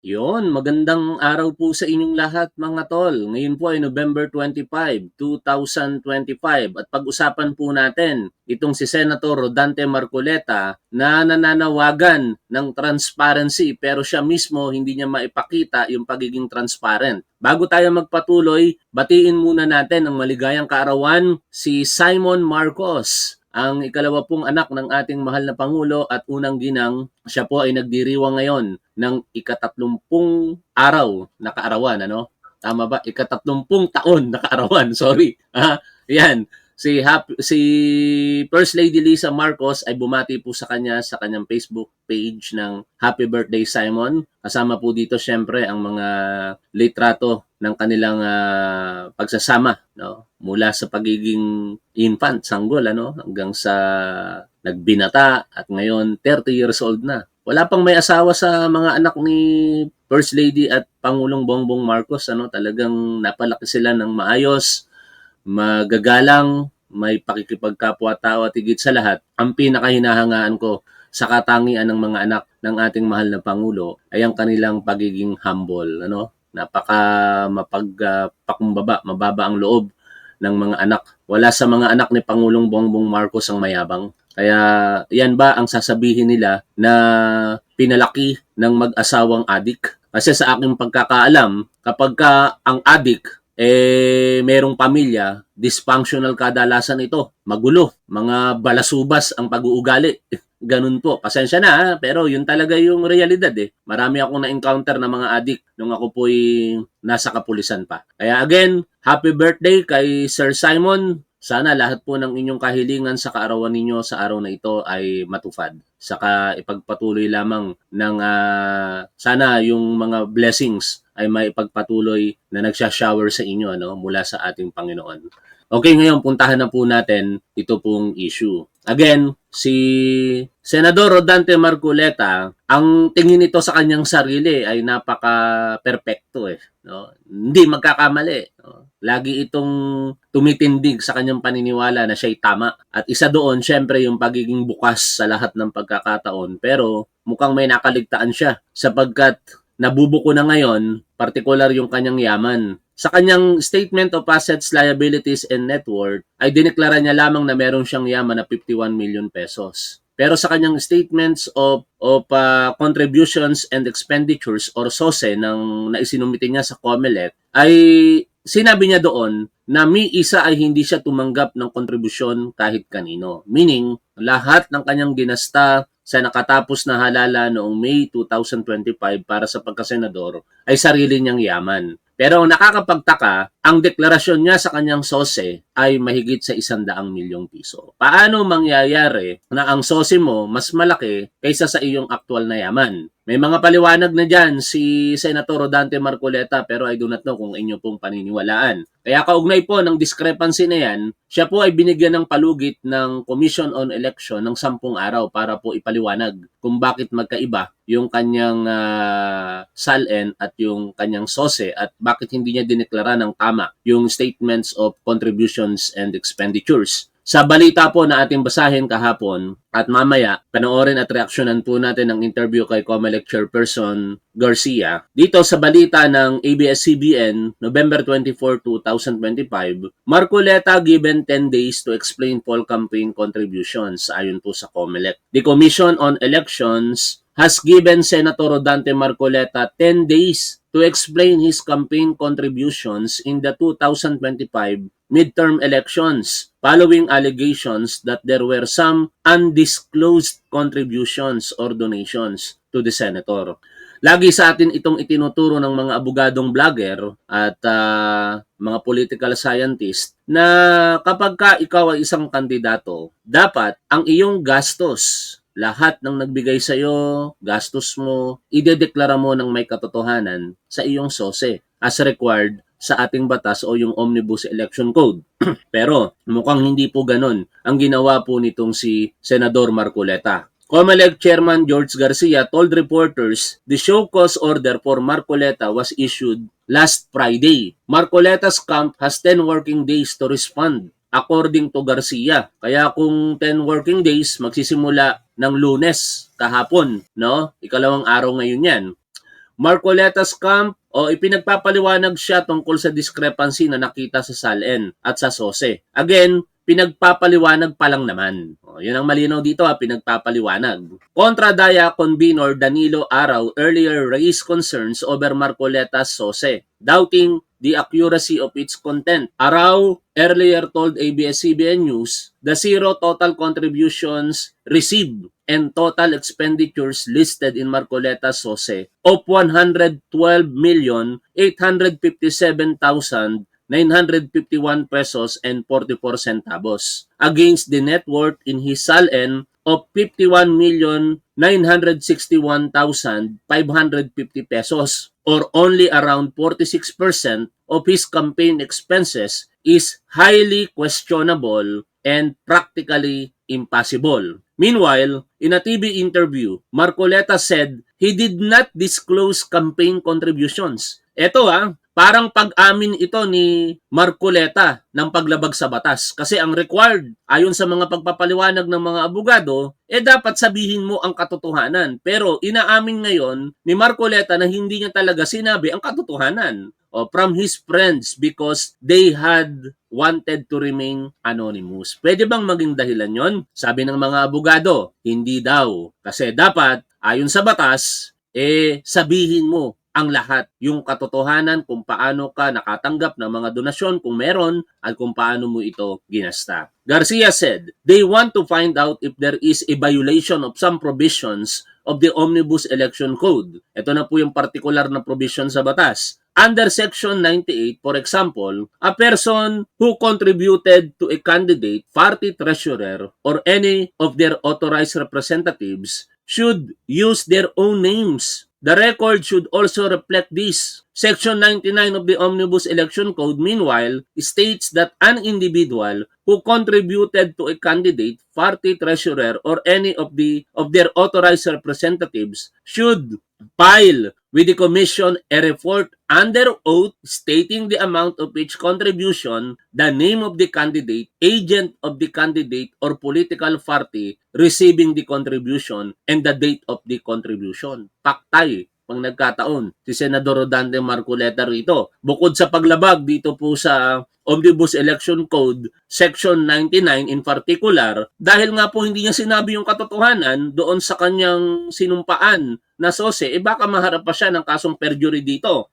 Yon, magandang araw po sa inyong lahat mga tol. Ngayon po ay November 25, 2025 at pag-usapan po natin itong si Senator Rodante Marcoleta na nananawagan ng transparency pero siya mismo hindi niya maipakita yung pagiging transparent. Bago tayo magpatuloy, batiin muna natin ang maligayang kaarawan si Simon Marcos, ang ikalawa pong anak ng ating mahal na Pangulo at unang ginang. Siya po ay nagdiriwang ngayon ng ika-30 araw na kaarawan, ano? Tama ba? Ika-30 taon na kaarawan, sorry. Yan. Si First Lady Lisa Marcos ay bumati po sa kanya sa kanyang Facebook page ng Happy Birthday Simon. Kasama po dito syempre ang mga litrato ng kanilang pagsasama, no? Mula sa pagiging infant, sanggol, ano, hanggang sa nagbinata at ngayon 30 years old na. Wala pang may asawa sa mga anak ni First Lady at Pangulong Bongbong Marcos, ano, talagang napalaki sila ng maayos, magagalang, may pakikipagkapwa-tao at higit sa lahat, ang pinakahinahangaan ko sa katangian ng mga anak ng ating mahal na Pangulo ay ang kanilang pagiging humble, ano? Napaka mapagpakumbaba, mababa ang loob ng mga anak. Wala sa mga anak ni Pangulong Bongbong Marcos ang mayabang. Kaya yan ba ang sasabihin nila na pinalaki ng mag-asawang adik? Kasi sa aking pagkakaalam, kapag ka ang adik merong pamilya, dysfunctional kadalasan ito. Magulo, mga balasubas ang pag-uugali. Ganun po. Pasensya na, pero yun talaga yung realidad eh. Marami akong na-encounter na mga adik nung ako po'y nasa kapulisan pa. Kaya again, happy birthday kay Sir Simon. Sana lahat po ng inyong kahilingan sa kaarawan ninyo sa araw na ito ay matupad. Saka ipagpatuloy lamang ng sana yung mga blessings ay may ipagpatuloy na nagsha-shower sa inyo, ano, mula sa ating Panginoon. Okay, ngayon puntahan na po natin ito pong issue. Again, si Senador Rodante Marcoleta, ang tingin nito sa kanyang sarili ay napaka-perpekto eh, no? Hindi magkakamali, no? Lagi itong tumitindig sa kanyang paniniwala na siya'y tama. At isa doon, syempre, yung pagiging bukas sa lahat ng pagkakataon. Pero mukhang may nakaligtaan siya sapagkat nabubuko na ngayon, partikular yung kanyang yaman. Sa kanyang Statement of Assets, Liabilities, and Net Worth, ay dineklara niya lamang na meron siyang yaman na 51 million pesos. Pero sa kanyang Statements of Contributions and Expenditures or SOSE nang naisinumite niya sa COMELEC, ay sinabi niya doon na may isa ay hindi siya tumanggap ng kontribusyon kahit kanino. Meaning, lahat ng kanyang ginasta sa nakatapos na halala noong May 2025 para sa pagkasenador ay sarili niyang yaman. Pero ang nakakapagtaka, ang deklarasyon niya sa kanyang SOSE ay mahigit sa 100 milyong piso. Paano mangyayari na ang SOSE mo mas malaki kaysa sa iyong aktual na yaman? May mga paliwanag na dyan si Senator Rodante Marcoleta pero I do not know kung inyo pong paniniwalaan. Kaya kaugnay po ng discrepancy na yan, siya po ay binigyan ng palugit ng Commission on Election ng 10 araw para po ipaliwanag kung bakit magkaiba yung kanyang SALN at yung kanyang SOSE at bakit hindi niya dineklara ng tama yung Statements of Contributions and Expenditures. Sa balita po na ating basahin kahapon at mamaya, panoorin at reaksyonan po natin ang interview kay COMELEC Chairperson Garcia. Dito sa balita ng ABS-CBN, November 24, 2025, Marcoleta given 10 days to explain poll campaign contributions ayon po sa COMELEC. The Commission on Elections has given Senator Rodante Marcoleta 10 days to explain his campaign contributions in the 2025 midterm elections following allegations that there were some undisclosed contributions or donations to the senator. Lagi sa atin itong itinuturo ng mga abogadong vlogger at mga political scientist na kapag ka ikaw ay isang kandidato, dapat ang iyong gastos, lahat ng nagbigay sa iyo, gastos mo, idedeklara mo ng may katotohanan sa iyong SOSE as required sa ating batas o yung Omnibus Election Code. Pero mukhang hindi po ganon ang ginawa po nitong si Senador Marcoleta. COMELEC Chairman George Garcia told reporters the show cause order for Marcoleta was issued last Friday. Marcoleta's camp has 10 working days to respond, according to Garcia. Kaya kung 10 working days, magsisimula ng Lunes kahapon, no? Ikalawang araw ngayon yan. Marcoleta's camp, o ipinagpapaliwanag siya tungkol sa discrepancy na nakita sa SALN at sa SOSE. Again, pinagpapaliwanag pa lang naman. Yun ang malinaw dito, pinagpapaliwanag. Kontra-Daya Convenor Danilo Araw earlier raised concerns over Marcoleta's SOSE, doubting the accuracy of its content. Araw earlier told ABS-CBN News the zero total contributions received and total expenditures listed in Marcoleta's SOSE of 112,857,951 pesos and 44 centavos against the net worth in his SALN of 51,961,550 pesos, or only around 46% of his campaign expenses, is highly questionable and practically impossible. Meanwhile, in a TV interview, Marcoleta said he did not disclose campaign contributions. Ito parang pag-amin ito ni Marcoleta ng paglabag sa batas. Kasi ang required, ayon sa mga pagpapaliwanag ng mga abogado, dapat sabihin mo ang katotohanan. Pero inaamin ngayon ni Marcoleta na hindi niya talaga sinabi ang katotohanan from his friends because they had wanted to remain anonymous. Pwede bang maging dahilan yon? Sabi ng mga abogado, hindi daw. Kasi dapat, ayon sa batas, sabihin mo ang lahat, yung katotohanan kung paano ka nakatanggap ng mga donasyon kung meron at kung paano mo ito ginasta. Garcia said, they want to find out if there is a violation of some provisions of the Omnibus Election Code. Ito na po yung particular na provision sa batas. Under Section 98, for example, a person who contributed to a candidate, party treasurer, or any of their authorized representatives should use their own names. The record should also reflect this. Section 99 of the Omnibus Election Code, meanwhile, states that an individual who contributed to a candidate, party treasurer, or any of their authorized representatives should file with the Commission a report under oath stating the amount of each contribution, the name of the candidate, agent of the candidate or political party receiving the contribution, and the date of the contribution. Paktay pang nagkataon si Senador Rodante Marcoleta rito. Bukod sa paglabag dito po sa Omnibus Election Code Section 99 in particular, dahil nga po hindi niya sinabi yung katotohanan doon sa kanyang sinumpaan na SOSE, baka maharap pa siya ng kasong perjury dito.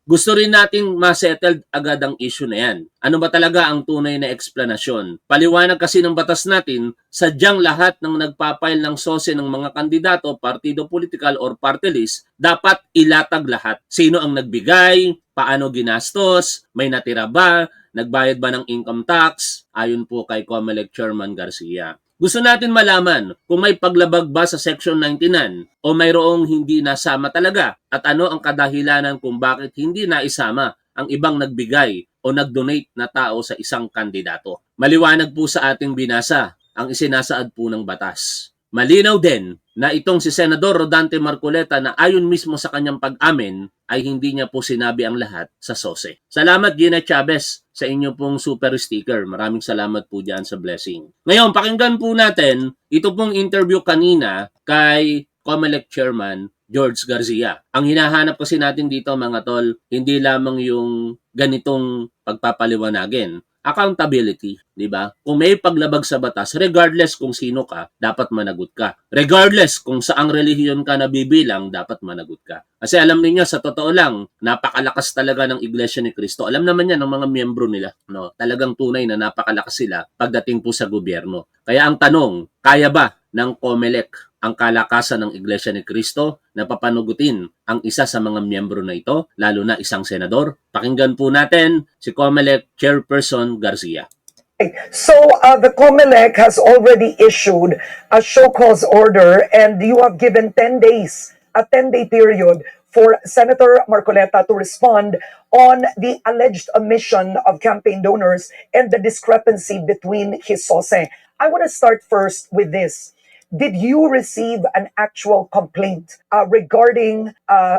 Gusto rin nating ma-settled agad ang issue na yan. Ano ba talaga ang tunay na eksplanasyon? Paliwanag kasi ng batas natin, sadyang lahat ng nagpapail ng SOSE ng mga kandidato, partido political or party list, dapat ilatag lahat. Sino ang nagbigay, paano ginastos, may natira ba, nagbayad ba ng income tax, ayon po kay COMELEC Chairman Garcia. Gusto natin malaman kung may paglabag ba sa Section 99 o mayroong hindi nasama talaga at ano ang kadahilanan kung bakit hindi naisama ang ibang nagbigay o nag-donate na tao sa isang kandidato. Maliwanag po sa ating binasa ang isinasaad po ng batas. Malinaw din na itong si Senador Rodante Marcoleta na ayon mismo sa kanyang pag-amin ay hindi niya po sinabi ang lahat sa SOSE. Salamat Gina Chavez sa inyo pong super sticker. Maraming salamat po dyan sa blessing. Ngayon, pakinggan po natin ito pong interview kanina kay COMELEC Chairman George Garcia. Ang hinahanap kasi natin dito mga tol, hindi lamang yung ganitong pagpapaliwanagin. Accountability, di ba? Kung may paglabag sa batas, regardless kung sino ka, dapat managot ka. Regardless kung saang relihiyon ka nabibilang, dapat managot ka. Kasi alam niyo sa totoo lang, napakalakas talaga ng Iglesia ni Cristo. Alam naman yan ng mga miyembro nila, no? Talagang tunay na napakalakas sila pagdating po sa gobyerno. Kaya ang tanong, kaya ba ng COMELEC ang kalakasan ng Iglesia ni Cristo na papanugutin ang isa sa mga miyembro na ito, lalo na isang senador? Pakinggan po natin si COMELEC Chairperson Garcia. So the COMELEC has already issued a show cause order and you have given 10 days, a 10-day period for Senator Marcoleta to respond on the alleged omission of campaign donors and the discrepancy between his SOSE. I want to start first with this. Did you receive an actual complaint regarding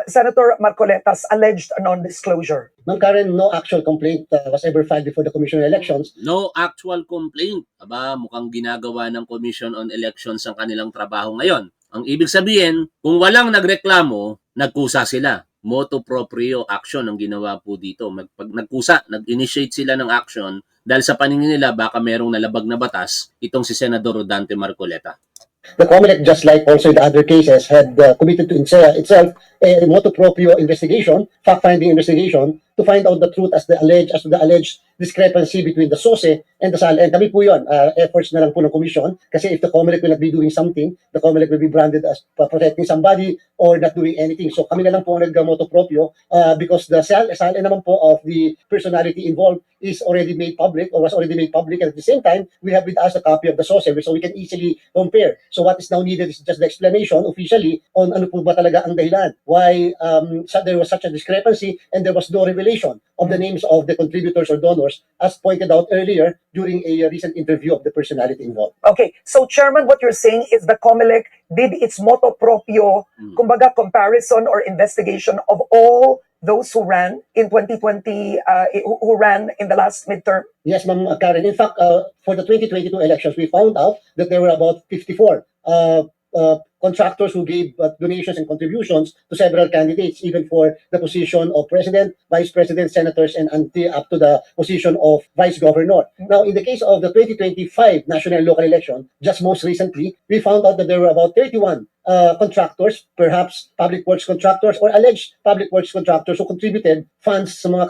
Senator Marcoleta's alleged non-disclosure? Ma'am Karen, no actual complaint was ever filed before the Commission on Elections. No actual complaint. Aba, mukhang ginagawa ng Commission on Elections ang kanilang trabaho ngayon. Ang ibig sabihin, kung walang nagreklamo, nagkusa sila. Motu proprio action ang ginawa po dito. Pag nagkusa, nag-initiate sila ng action dahil sa paningin nila baka merong nalabag na batas itong si Senador Rodante Marcoleta. The COMELEC, just like also in the other cases, had committed to itself a motu proprio investigation, fact-finding investigation, to find out the truth as to the alleged discrepancy between the SOSE and the SAL. And kami po yun, efforts na lang po ng commission, kasi if the COMELEC will not be doing something, the COMELEC will be branded as protecting somebody or not doing anything. So kami na lang po nag-motu proprio because the SAL naman po of the personality involved is already made public or was already made public, and at the same time, we have with us a copy of the SOSE so we can easily compare. So what is now needed is just the explanation officially on ano po ba talaga ang dahilan, why there was such a discrepancy and there was no revelation of the names of the contributors or donors as pointed out earlier during a recent interview of the personality involved. Okay, so Chairman, what you're saying is the COMELEC did its motu proprio, kumbaga comparison or investigation of all those who ran in 2020, who ran in the last midterm. Yes, Ma'am Karen. In fact, for the 2022 elections, we found out that there were about 54 contractors who gave donations and contributions to several candidates, even for the position of president, vice president, senators, and until up to the position of vice governor. Now, in the case of the 2025 national and local election, just most recently, we found out that there were about 31 contractors, perhaps public works contractors or alleged public works contractors who contributed funds sa mga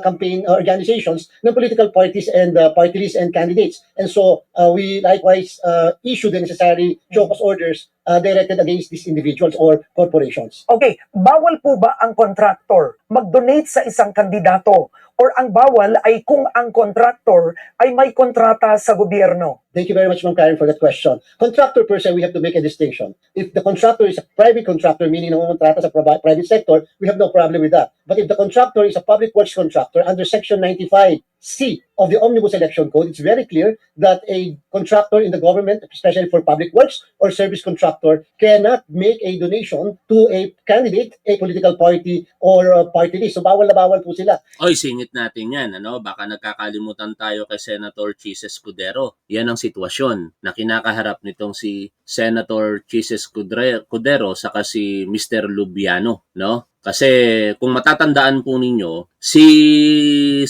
campaign organizations ng political parties and party lists and candidates. And so we likewise issued the necessary show cause orders directed against these individuals or corporations. Okay, bawal po ba ang contractor mag-donate sa isang kandidato? Or ang bawal ay kung ang contractor ay may kontrata sa gobyerno? Thank you very much, Ma'am Karen, for that question. Contractor per se, we have to make a distinction. If the contractor is a private contractor, meaning nangungontrata sa private sector, we have no problem with that. But if the contractor is a public works contractor under Section 95C of the Omnibus Election Code, it's very clear that a contractor in the government, especially for public works or service contractor, cannot make a donation to a candidate, a political party, or a party list. So bawal na bawal po sila. Oy, singit natin yan, ano? Baka nagkakalimutan tayo kay Senator Chis Escudero. Yan ang sitwasyon na kinakaharap nitong si Senator Chis Escudero saka si Mr. Lubiano, no? Kasi kung matatandaan po ninyo, si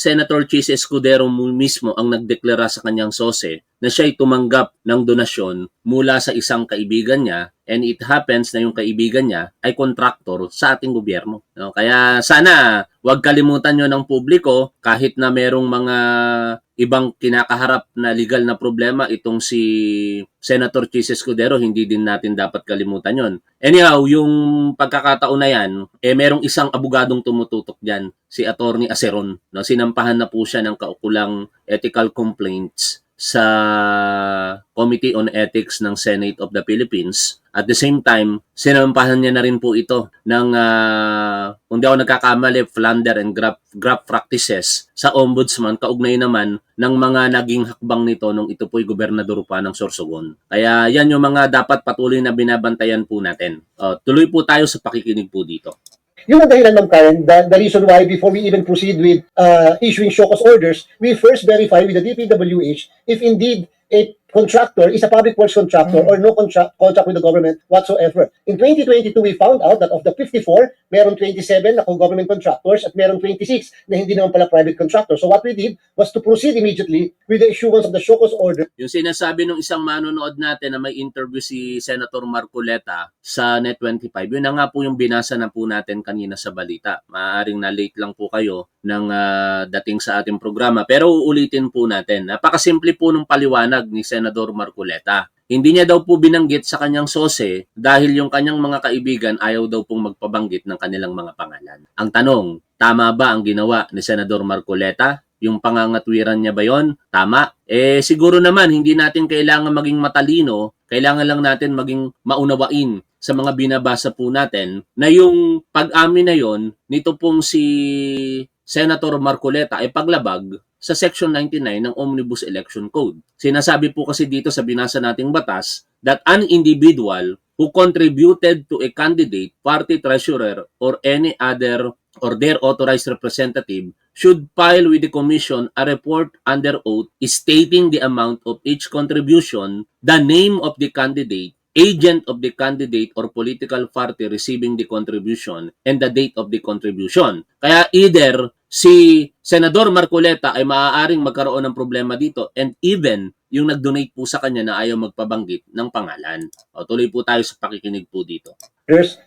Senator Chis Escudero mismo ang nagdeklara sa kanyang SOSE na siya'y tumanggap ng donasyon mula sa isang kaibigan niya, and it happens na yung kaibigan niya ay kontraktor sa ating gobyerno. No? Kaya sana huwag kalimutan nyo ng publiko kahit na merong mga ibang kinakaharap na legal na problema itong si Senator Chis Escudero, hindi din natin dapat kalimutan yon. Anyhow, yung pagkakataon na yan, merong isang abogadong tumututok dyan, si Attorney Aceron. No? Sinampahan na po siya ng kaukulang ethical complaints sa Committee on Ethics ng Senate of the Philippines. At the same time, sinampahan niya na rin po ito ng, kung di ako nagkakamali, plunder and graft practices sa Ombudsman, kaugnay naman ng mga naging hakbang nito nung ito po'y gobernador pa ng Sorsogon. Kaya yan yung mga dapat patuloy na binabantayan po natin. Tuloy po tayo sa pakikinig po dito. Yung dahilan, Ma'am Karen, the reason why before we even proceed with issuing show cause orders, we first verify with the DPWH if indeed a contractor is a public works contractor or no contract with the government whatsoever. In 2022, we found out that of the 54, meron 27 na government contractors at meron 26 na hindi naman pala private contractors. So what we did was to proceed immediately with the issuance of the show cause order. Yung sinasabi ng isang manonood natin na may interview si Senator Marcoleta sa Net25, yun na nga po yung binasa na po natin kanina sa balita. Maaaring na-late lang po kayo ng dating sa ating programa. Pero uulitin po natin. Napakasimple po ng paliwanag ni Senador Marcoleta. Hindi niya daw po binanggit sa kanyang SOSE dahil yung kanyang mga kaibigan ayaw daw pong magpabanggit ng kanilang mga pangalan. Ang tanong, tama ba ang ginawa ni Senador Marcoleta? Yung pangangatwiran niya ba yon? Tama? Siguro naman hindi natin kailangan maging matalino, kailangan lang natin maging maunawain sa mga binabasa po natin na yung pag-amin na yon nito pong si Senator Marcoleta ay paglabag sa Section 99 ng Omnibus Election Code. Sinasabi po kasi dito sa binasa nating batas that an individual who contributed to a candidate, party treasurer, or any other or their authorized representative should file with the Commission a report under oath stating the amount of each contribution, the name of the candidate, agent of the candidate or political party receiving the contribution and the date of the contribution. Kaya either si Senador Marcoleta ay maaaring magkaroon ng problema dito and even yung nag-donate po sa kanya na ayaw magpabanggit ng pangalan. O, tuloy po tayo sa pakikinig po dito.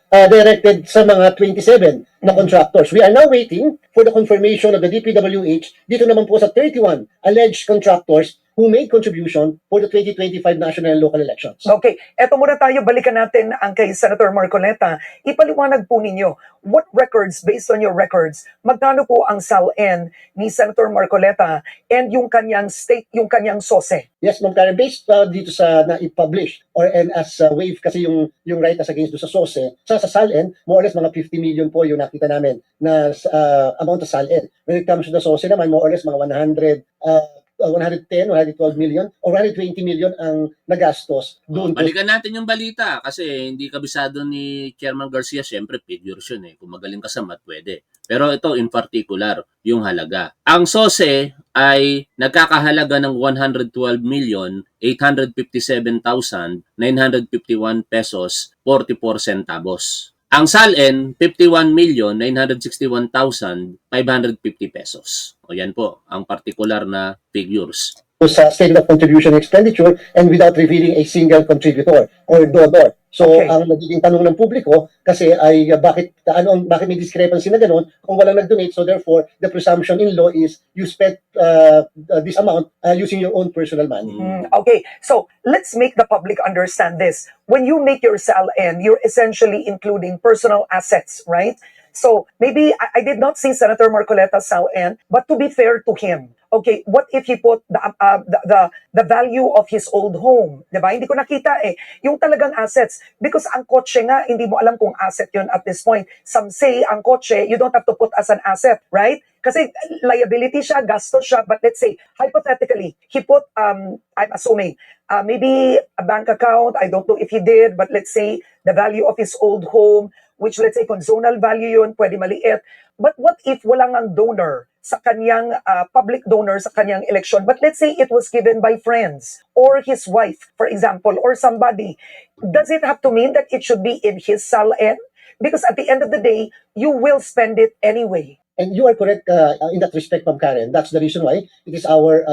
Directed sa mga 27 na contractors. We are now waiting for the confirmation of the DPWH dito naman po sa 31 alleged contractors who made contribution for the 2025 national and local elections. Okay, eto muna tayo, balikan natin ang kay Senator Marcoleta. Ipaliwanag po ninyo, what records, based on your records, magkano po ang SALN ni Senator Marcoleta and yung kanyang state, yung kanyang SOSE? Yes, Ma'am Karen, based dito sa na-publish or and as wave kasi yung right as against do sa SOSE, sa SALN, more or less mga 50 million po yung nakita namin na amount of SALN. When it comes to the SOSE naman, more or less mga 110, 112 million or 120 million ang nagastos doon. Balikan natin yung balita kasi hindi kabisado ni Chairman Garcia, syempre figures yun eh. Kung magaling ka sa math, pwede. Pero ito in particular, yung halaga. Ang SOSE ay nagkakahalaga ng 112,857,951 pesos 44 centavos. Ang SALN, 51,961,550 pesos. O yan po, ang particular na figures. Sa statement of contribution expenditure and without revealing a single contributor or donor. So, Okay. ang nagiging tanong ng publiko kasi ay bakit may discrepancy na gano'n kung walang nag-donate. So, therefore, the presumption in law is you spent this amount using your own personal money. Okay, so let's make the public understand this. When you make your SALN, you're essentially including personal assets, right? So maybe I did not see Senator Marcoleta's SALN, but to be fair to him, okay, what if he put the value of his old home, 'di ba? Hindi ko nakita yung talagang assets because ang kotse nga hindi mo alam kung asset 'yun at this point. Some say ang kotse you don't have to put as an asset, right? Kasi liability siya, gastos siya, but let's say hypothetically, he put I'm assuming maybe a bank account, I don't know if he did, but let's say the value of his old home, which let's say kung zonal value yun, pwede maliit. But what if walang ang donor sa kanyang public donor sa kanyang election? But let's say it was given by friends or his wife, for example, or somebody. Does it have to mean that it should be in his SALN? Because at the end of the day, you will spend it anyway. And you are correct in that respect, Ma'am Karen. That's the reason why it is our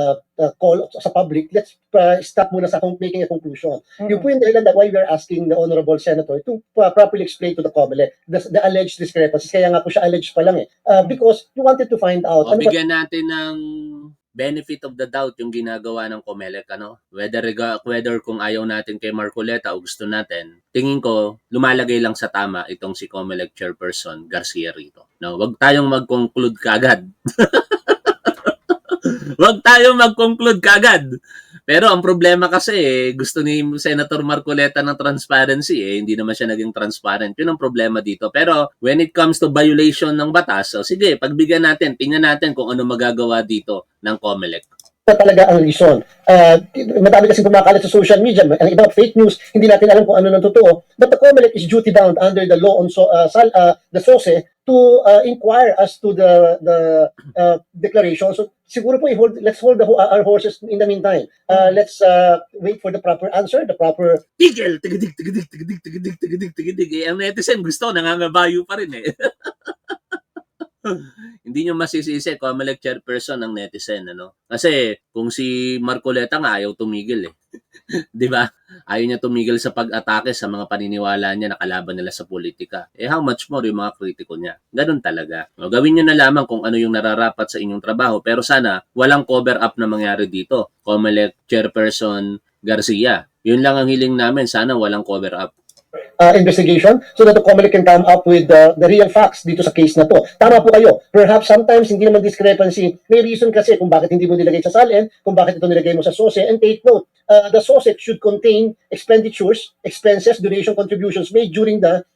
call sa public. Let's stop muna sa making a conclusion. Yung po yung dahilan that why we are asking the Honorable Senator to properly explain to the COMELEC the alleged discrepancies. Kaya nga po siya alleged pa lang because you wanted to find out. O, bigyan natin ng benefit of the doubt yung ginagawa ng COMELEC, ano? Whether kung ayaw natin kay Marcoleta o gusto natin, tingin ko lumalagay lang sa tama itong si COMELEC Chairperson Garcia rito. No, wag tayong mag-conclude kaagad. Wag tayong mag-conclude kaagad. Pero ang problema kasi gusto ni Senator Marcoleta ng transparency hindi naman siya naging transparent. Yun ang problema dito. Pero when it comes to violation ng batas, sige, pagbigyan natin, tingnan natin kung ano magagawa dito ng COMELEC. Na talaga ang reason. Madami kasi kumakalat sa social media about fake news, hindi natin alam kung ano ng totoo. But the COMELEC is duty bound under the law on the SOSE to inquire as to the declaration. So siguro po let's hold our horses in the meantime. Let's wait for the proper answer, the proper Tigil! Tigidig. Ang netizen gusto, nangangabayo pa rin Hindi nyo masisisi, COMELEC Chairperson ng netizen, ano? Kasi kung si Marcoleta nga ayaw tumigil Di ba? Ayaw niya tumigil sa pag-atake sa mga paniniwala niya na kalaban nila sa politika. How much more yung mga kritiko niya? Ganun talaga. No, gawin nyo na lamang kung ano yung nararapat sa inyong trabaho. Pero sana, walang cover up na mangyari dito. COMELEC Chairperson Garcia. Yun lang ang hiling namin. Sana walang cover up. Investigation so that the COMELEC can come up with the real facts dito sa case na to. Tama po kayo. Perhaps sometimes hindi naman discrepancy. May reason kasi kung bakit hindi mo nilagay sa SALN, kung bakit ito nilagay mo sa SOSE. And take note, the SOSE should contain expenditures, expenses, donation contributions made during the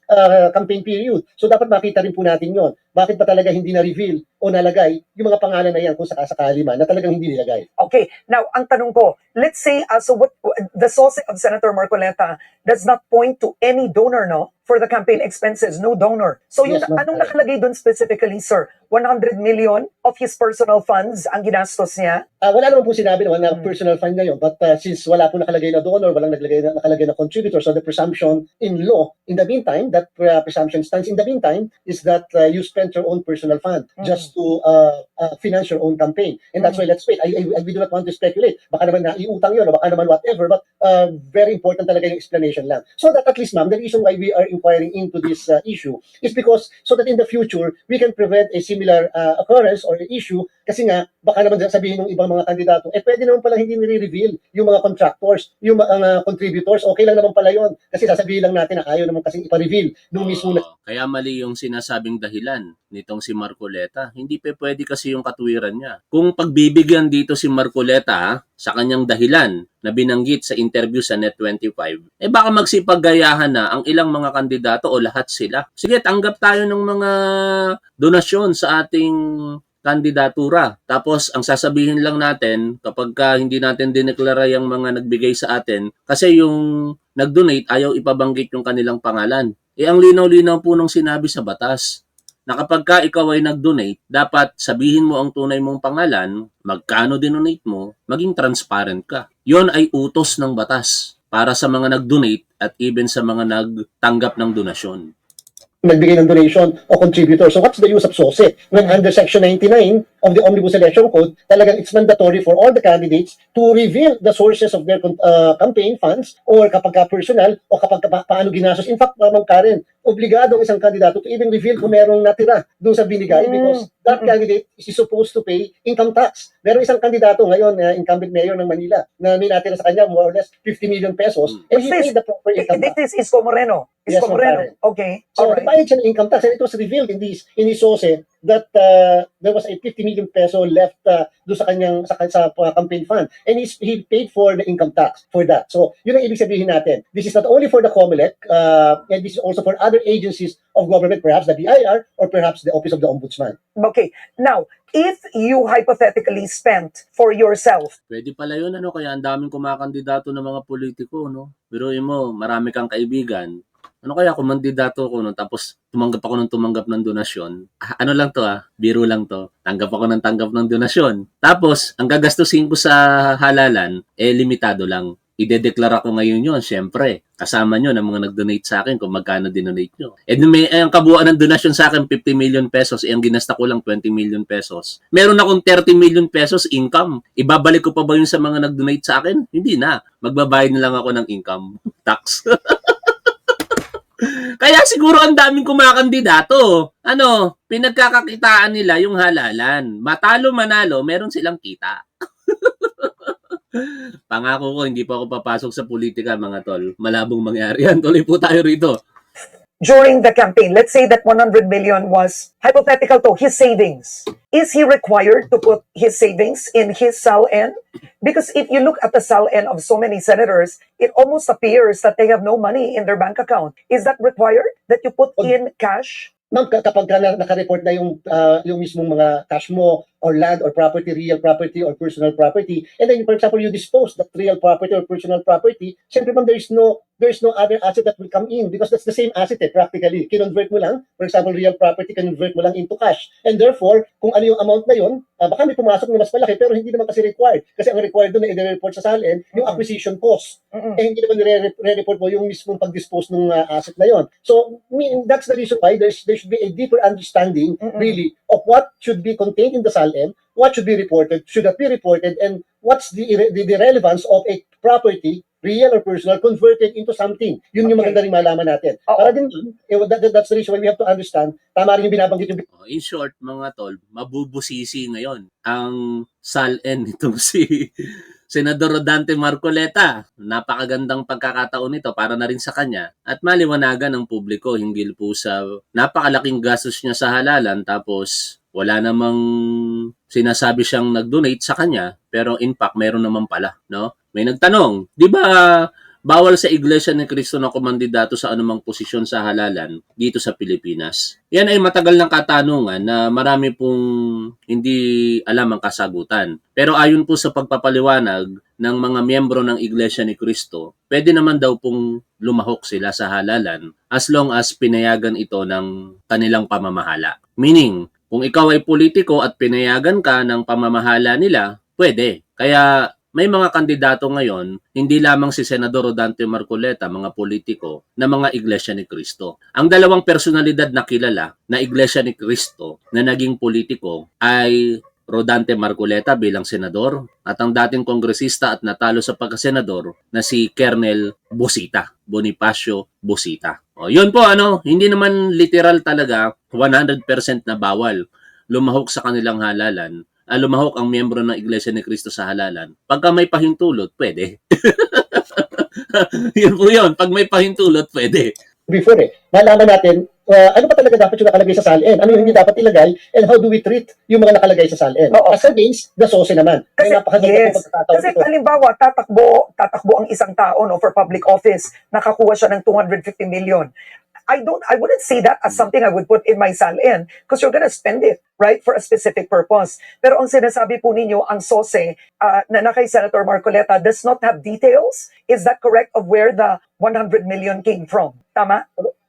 campaign period. So dapat makita rin po natin yon. bakit pa talaga hindi na-reveal o nalagay yung mga pangalan na yan kung sakasakali man na talagang hindi nilagay. Okay, now ang tanong ko, let's say so what the source of Senator Marcoleta does not point to any donor, no, for the campaign expenses, no donor. So yung Yes, ma'am. anong nakalagay doon specifically, sir? 100 million of his personal funds ang ginastos niya? Wala naman po sinabi naman na Hmm. personal fund ngayon, but since wala po nakalagay na donor, walang nakalagay na contributor, so the presumption in law, in the meantime, that presumption stands in the meantime, is that you spent your own personal fund just to finance your own campaign. And that's why, let's wait. We do not want to speculate. Baka naman naiutang yun, o baka naman whatever, but very important talaga yung explanation lang. So that at least, ma'am, the reason why we are inquiring into this issue is because so that in the future, we can prevent a similar occurrence or issue kasi nga, baka naman sabihin ng ibang mga kandidato, pwede naman pala hindi nire-reveal yung mga contractors, yung mga contributors, okay lang naman pala yon. Kasi sasabihin lang natin na ayaw naman kasing ipa-reveal nung mismo na. Kaya mali yung sinasabing dahilan nitong si Marcoleta. Hindi pwede kasi yung katwiran niya. Kung pagbibigyan dito si Marcoleta sa kanyang dahilan na binanggit sa interview sa Net25, baka magsipaggayahan na ang ilang mga kandidato o lahat sila. Sige, tanggap tayo ng mga donasyon sa ating kandidatura. Tapos, ang sasabihin lang natin, kapag hindi natin dineklara yung mga nagbigay sa atin, kasi yung nag-donate, ayaw ipabanggit yung kanilang pangalan. Ang linaw-linaw po nung sinabi sa batas, na kapag ka ikaw ay nag-donate, dapat sabihin mo ang tunay mong pangalan, magkano dinonate mo, maging transparent ka. Yon ay utos ng batas para sa mga nag-donate at even sa mga nagtanggap ng donasyon. Nagbigay ng donation o contributor. So what's the use of SOSE? When under Section 99 of the Omnibus Election Code, talagang it's mandatory for all the candidates to reveal the sources of their campaign funds or kapag personal o kapag paano ginastos. In fact, Ma'am Karen, obligado ang isang kandidato to even reveal kung merong natira doon sa binigay because that candidate is supposed to pay income tax. Meron isang kandidato ngayon, incumbent mayor ng Manila, na may natira sa kanya more or less 50 million pesos and he paid the proper income tax. This is Isko Moreno. Yes, Isko Ma'am Moreno. Karen. Okay. So, Alright. bayad siya ng income tax and it was revealed in his SOSE that there was a 50 million peso left doon sa kanyang sa campaign fund and he paid for the income tax for that. So, yun ang ibig sabihin natin. This is not only for the COMELEC and this is also for other agencies of government, perhaps the BIR or perhaps the Office of the Ombudsman. Okay. Now, if you hypothetically spent for yourself, Pwede pala yun, kaya ang daming kumakandidato ng mga politiko, no? Biruin mo, marami kang kaibigan. Ano kaya kung mandidato ko, no? Tapos tumanggap ng donasyon. Ano lang to, biro lang to. Tanggap ng donasyon. Tapos, ang gagastusin ko sa halalan, limitado lang. Idedeklara ko ngayon yun, syempre. Kasama nyo ng mga nag-donate sa akin kung magkano dinonate nyo. Ang kabuuan ng donasyon sa akin, 50 million pesos. Ang ginasta ko lang 20 million pesos. Meron akong 30 million pesos income. Ibabalik ko pa ba yun sa mga nag-donate sa akin? Hindi na. Magbabayad na lang ako ng income tax. Kaya siguro ang daming kumakandidato. Pinagkakakitaan nila yung halalan. Matalo manalo, meron silang kita. Pangako ko, hindi pa ako papasok sa politika, mga tol. Malabong mangyari yan. Tuloy po tayo rito. during the campaign, let's say that 100 million was hypothetical to his savings. Is he required to put his savings in his SALN? Because if you look at the SALN of so many senators, it almost appears that they have no money in their bank account. Is that required that you put in cash? Ma'am, kapag naka-report na yung mismong mga cash mo or land or property, real property or personal property, and then for example you dispose that real property or personal property, syempre ma'am, there's no other asset that will come in because that's the same asset practically. Kinonvert mo lang, for example real property, convert mo lang into cash. And therefore, kung ano yung amount na yun, baka may pumasok na mas malaki pero hindi naman kasi required. Kasi ang required doon na i-report sa SALN, yung acquisition cost. Eh hindi naman nire-report mo yung mismong pag-dispose ng asset na yon. So, that's the reason why there should be a deeper understanding really of what should be contained in the SALN, what should be reported, should not be reported, and what's the relevance of a property, real or personal, converted into something. Yun yung maganda rin malaman natin. Para din dun, that's the reason why we have to understand, tama rin yung binabanggit yung... In short, mga tol, mabubusisi ngayon ang SALN nitong si Senador Rodante Marcoleta. Napakagandang pagkakataon nito para na rin sa kanya at maliwanagan ng publiko hinggil po sa napakalaking gastos niya sa halalan tapos wala namang sinasabi siyang nag-donate sa kanya pero in fact meron naman pala, no? May nagtanong, di ba bawal sa Iglesia ni Cristo na kumandidato sa anumang posisyon sa halalan dito sa Pilipinas. Yan ay matagal ng katanungan na marami pong hindi alam ang kasagutan. Pero ayon po sa pagpapaliwanag ng mga miyembro ng Iglesia ni Cristo, pwede naman daw pong lumahok sila sa halalan as long as pinayagan ito ng kanilang pamamahala. Meaning, kung ikaw ay politiko at pinayagan ka ng pamamahala nila, pwede. Kaya may mga kandidato ngayon, hindi lamang si Senador Rodante Marcoleta, mga politiko, na mga Iglesia ni Cristo. Ang dalawang personalidad na kilala na Iglesia ni Cristo na naging politiko ay Rodante Marcoleta bilang senador at ang dating kongresista at natalo sa pagkasenador na si Colonel Busita, Bonifacio Busita. O, yun po, hindi naman literal talaga 100% na bawal lumahok sa kanilang halalan. Lumahok ang miyembro ng Iglesia ni Cristo sa halalan. Pagka may pahintulot, pwede. Yun po yun. Pag may pahintulot, pwede. Before malaman natin ano pa talaga dapat yung nakalagay sa SALN, ano yung hindi dapat ilagay, and how do we treat yung mga nakalagay sa SALN. Oo. As against the SOSE naman. Kasi, May napakaganda yes. pong pagkakataon Kasi ito. halimbawa, tatakbo ang isang tao for public office, nakakuha siya ng 250 million. I wouldn't say that as something I would put in my SALN because you're gonna spend it, right, for a specific purpose. Pero ang sinasabi po ninyo, ang SOSE na kay Senator Marcoleta does not have details. Is that correct of where the 100 million came from? Tama?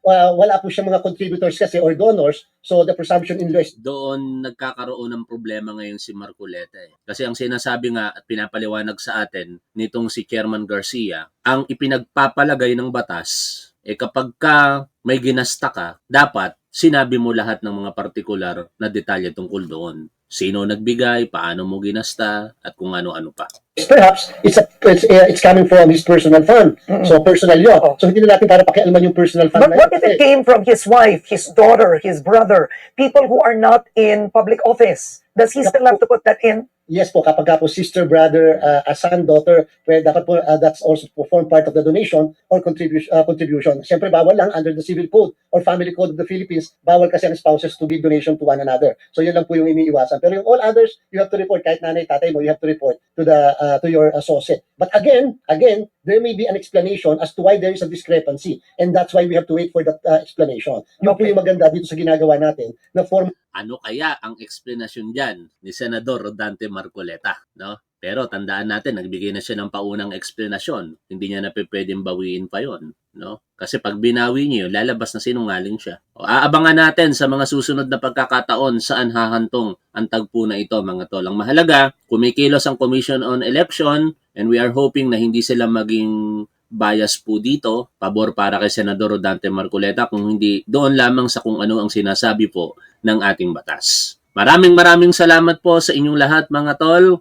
Wala po siya mga contributors kasi or donors, so the presumption in law is Doon nagkakaroon ng problema ngayon si Marcoleta. Kasi ang sinasabi nga at pinapaliwanag sa atin nitong si Chairman Garcia, ang ipinagpapalagay ng batas, kapag ka may ginasta ka, dapat sinabi mo lahat ng mga partikular na detalye tungkol doon. Sino nagbigay, paano mo ginasta, at kung ano-ano pa. perhaps it's coming from his personal fund. So personal yun. Oo. So hindi na natin para pakialaman yung personal fund. But na what yun. if it came from his wife, his daughter, his brother, people who are not in public office? Does he still have to put that in? Yes po, kapag po sister, brother, a son, daughter, dapat po that's also to form part of the donation or contribution. Siyempre, bawal lang under the civil code or family code of the Philippines, bawal kasi ang spouses to give donation to one another. So yun lang po yung iniiwasan. Pero yung all others, you have to report. Kahit nanay, tatay mo, you have to report to your SOSE. But again, there may be an explanation as to why there is a discrepancy. And that's why we have to wait for that explanation. Yun po Okay. yung maganda dito sa ginagawa natin na form Ano kaya ang explanation dyan ni Senador Rodante Marcoleta, no? Pero tandaan natin, nagbigay na siya ng paunang explanation. Hindi niya na pwedeng bawiin pa yon, no? Kasi pag binawi niyo, lalabas na sinungaling siya. Aabangan natin sa mga susunod na pagkakataon saan hahantong ang tagpo na ito, mga tol. Ang mahalaga, kumikilos ang Commission on Election and we are hoping na hindi sila maging bias po dito, pabor para kay Senador Rodante Marcoleta, kung hindi doon lamang sa kung ano ang sinasabi po ng ating batas. Maraming salamat po sa inyong lahat, mga tol.